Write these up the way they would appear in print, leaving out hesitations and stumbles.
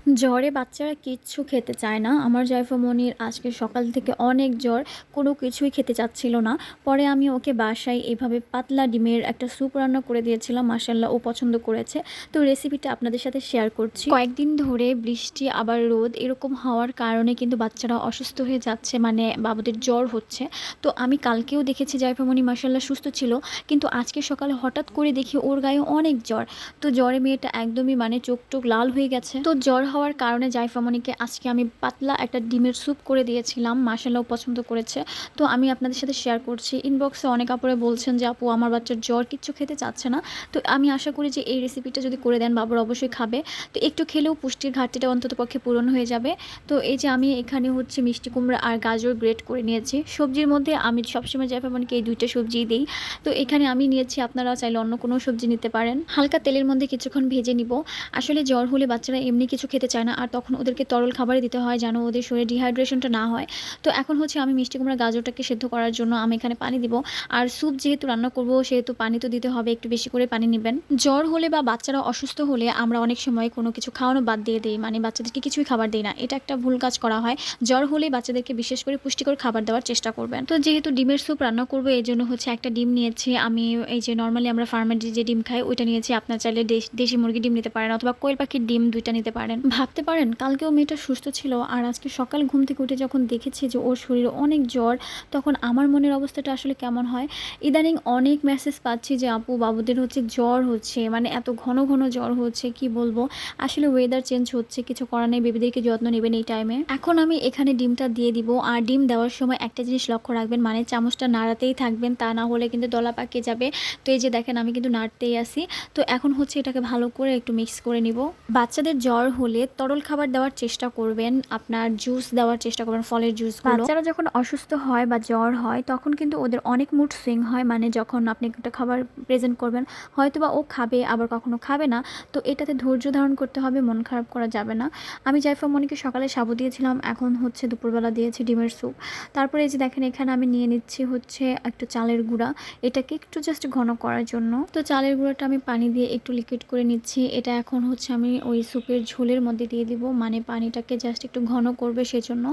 জ্বরে বাচ্চারা কিচ্ছু খেতে চায় না। আমার জাইফামণির আজকে সকাল থেকে অনেক জ্বর, কোনো কিছুই খেতে চাচ্ছিল না। পরে আমি ওকে বাসায় এভাবে পাতলা ডিমের একটা স্যুপ রান্না করে দিয়েছিলাম। মাশাআল্লাহ ও পছন্দ করেছে। তো রেসিপিটা আপনাদের সাথে শেয়ার করছি। কয়েকদিন ধরে বৃষ্টি আবার রোদ এরকম হওয়ার কারণে কিন্তু বাচ্চারা অসুস্থ হয়ে যাচ্ছে, মানে বাবুদের জ্বর হচ্ছে। তো আমি কালকেও দেখেছি জাইফামণি মাশাআল্লাহ সুস্থ ছিল, কিন্তু আজকে সকালে হঠাৎ করে দেখি ওর গায়ে অনেক জ্বর। তো জ্বরে মেয়েটা একদমই মানে চোখ টোক লাল হয়ে গেছে। তো জ্বর হওয়ার কারণে জাইফামণিকে আজকে আমি পাতলা একটা ডিমের স্যুপ করে দিয়েছিলাম। মাশাআল্লাহ পছন্দ করেছে। তো আমি আপনাদের সাথে শেয়ার করছি। ইনবক্সে অনেক আপুরে বলছেন যে আপু আমার বাচ্চার জ্বর কিচ্ছু খেতে চাচ্ছে না। তো আমি আশা করি যে এই রেসিপিটা যদি করে দেন বাবুর অবশ্যই খাবে। তো একটু খেলেও পুষ্টির ঘাটতিটা অন্তত পক্ষে পূরণ হয়ে যাবে। তো এই যে আমি এখানে হচ্ছে মিষ্টি কুমড়া আর গাজর গ্রেট করে নিয়েছি। সবজির মধ্যে আমি সবসময় জাইফামণিকে এই দুইটা সবজিই দিই। তো এখানে আমি নিয়েছি, আপনারা চাইলে অন্য কোনো সবজি নিতে পারেন। হালকা তেলের মধ্যে কিছুক্ষণ ভেজে নিব। আসলে জ্বর হলে বাচ্চারা এমনি কিছু খেতে চায় না, আর তখন ওদেরকে তরল খাবারই দিতে হয় যেন ওদের শরীরে ডিহাইড্রেশনটা না হয়। তো এখন হচ্ছে আমি মিষ্টি কুমড়া গাজরটাকে সেদ্ধ করার জন্য আমি এখানে পানি দিব। আর স্যুপ যেহেতু রান্না করব সেহেতু পানি তো দিতে হবে, একটু বেশি করে পানি নেবেন। জ্বর হলে বা বাচ্চারা অসুস্থ হলে আমরা অনেক সময় কোনো কিছু খাওয়ানো বাদ দিয়ে দিই, মানে বাচ্চাদেরকে কিছুই খাবার দিই না। এটা একটা ভুল কাজ করা হয়। জ্বর হলে বাচ্চাদেরকে বিশেষ করে পুষ্টিকর খাবার দেওয়ার চেষ্টা করবেন। তো যেহেতু ডিমের স্যুপ রান্না করবো এই জন্য হচ্ছে একটা ডিম নিয়েছি আমি। এই যে নর্মালি আমরা ফার্মের যে ডিম খাই ওইটা নিয়েছি। আপনার চাইলে দেশি মুরগি ডিম নিতে পারেন অথবা কোয়েল পাখির ডিম, দুইটা নিতে পারেন। ভাবতে পারেন কালকেও মেয়েটা সুস্থ ছিল, আর আজকে সকাল ঘুম থেকে উঠে যখন দেখেছি যে ওর শরীরে অনেক জ্বর, তখন আমার মনের অবস্থাটা আসলে কেমন হয়। ইদানিং অনেক মেসেজ পাচ্ছি যে আপু বাবুদের হচ্ছে জ্বর হচ্ছে, মানে এত ঘন ঘন জ্বর হচ্ছে, কি বলবো। আসলে ওয়েদার চেঞ্জ হচ্ছে, কিছু করার নেই, বেবিদেরকে যত্ন নেবেন এই টাইমে। এখন আমি এখানে ডিমটা দিয়ে দিব। আর ডিম দেওয়ার সময় একটা জিনিস লক্ষ্য রাখবেন, মানে চামচটা নাড়াতেই থাকবেন, তা না হলে কিন্তু দলা পাকিয়ে যাবে। তো এই যে দেখেন আমি কিন্তু নাড়তেই আসি। তো এখন হচ্ছে এটাকে ভালো করে একটু মিক্স করে নিব। বাচ্চাদের জ্বর হলে তরল খাবার দেওয়ার চেষ্টা করবেন, আপনার জুস দেওয়ার চেষ্টা করবেন, ফলের জুসগুলো। বাচ্চারা যখন অসুস্থ হয় বা জ্বর হয় তখন কিন্তু ওদের অনেক মুড সুইং হয়, মানে যখন আপনি একটা খাবার প্রেজেন্ট করবেন হয়তো বা ও খাবে আবার কখনো খাবে না। তো এটাতে ধৈর্য ধারণ করতে হবে, মন খারাপ করা যাবে না। আমি জাইফামণিকে সকালে সাবু দিয়েছিলাম, এখন হচ্ছে দুপুরবেলা দিয়েছি ডিমের স্যুপ। তারপরে এই যে দেখেন এখানে আমি নিয়ে নিচ্ছি হচ্ছে একটু চালের গুঁড়া, এটাকে একটু জাস্ট ঘন করার জন্য। তো চালের গুঁড়াটা আমি পানি দিয়ে একটু লিকুইড করে নিচ্ছি। এটা এখন হচ্ছে আমি ওই স্যুপের ঝোলের মধ্যে দিয়ে দিব, মানে পানিটাকে জাস্ট একটু ঘন করবে সেজন্য।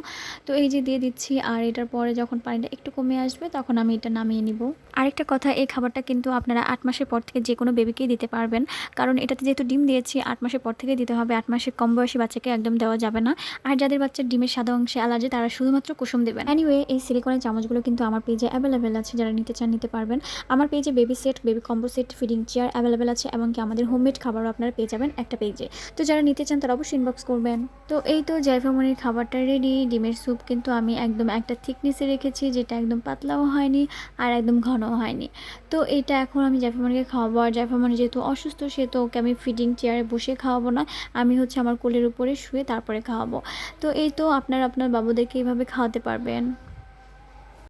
তো এই যে দিয়ে দিচ্ছি, আর এটার পরে যখন পানিটা একটু কমে আসবে তখন আমি এটা নামিয়ে নিব। আরেকটা কথা, এই খাবারটা কিন্তু আপনারা 8 মাসের পর থেকে যে কোনো বেবিকেই দিতে পারবেন, কারণ এটাতে যেহেতু ডিম দিয়েছি 8 মাসের পর থেকে দিতে হবে। 8 মাসের কম বয়সী বাচ্চাকে একদম দেওয়া যাবে না। আর যাদের বাচ্চার ডিমের সাদা অংশে অ্যালার্জি তারা শুধুমাত্র কুসুম দেবেন। এনিওয়ে এই সিলিকনের চামচগুলো কিন্তু আমার পেজে অ্যাভেলেবেল আছে, যারা নিতে চান নিতে পারবেন। আমার পেজে baby set, baby combo set, feeding chair available আছে, এমনকি আমাদের হোমমেড খাবারও আপনারা পেয়ে যাবেন একটা পেজে। তো যারা নিতে চান তারা অবশ্যই ইনবক্স করবেন। তো এই তো জাইফামণির খাবারটা রেডি। ডিমের স্যুপ কিন্তু আমি একদম একটা থিকনেসে রেখেছি, যেটা একদম পাতলাও হয়নি আর একদম ঘনও হয়নি। তো এইটা এখন আমি জাইফামণিকে খাওয়াবো। আর জাইফামণি যেহেতু অসুস্থ সেহেতু ওকে আমি ফিডিং চেয়ারে বসে খাওয়াবো না, আমি হচ্ছে আমার কোলের উপরে শুয়ে তারপরে খাওয়াবো। তো এই তো আপনারা আপনার বাবুদেরকে এইভাবে খাওয়াতে পারবেন।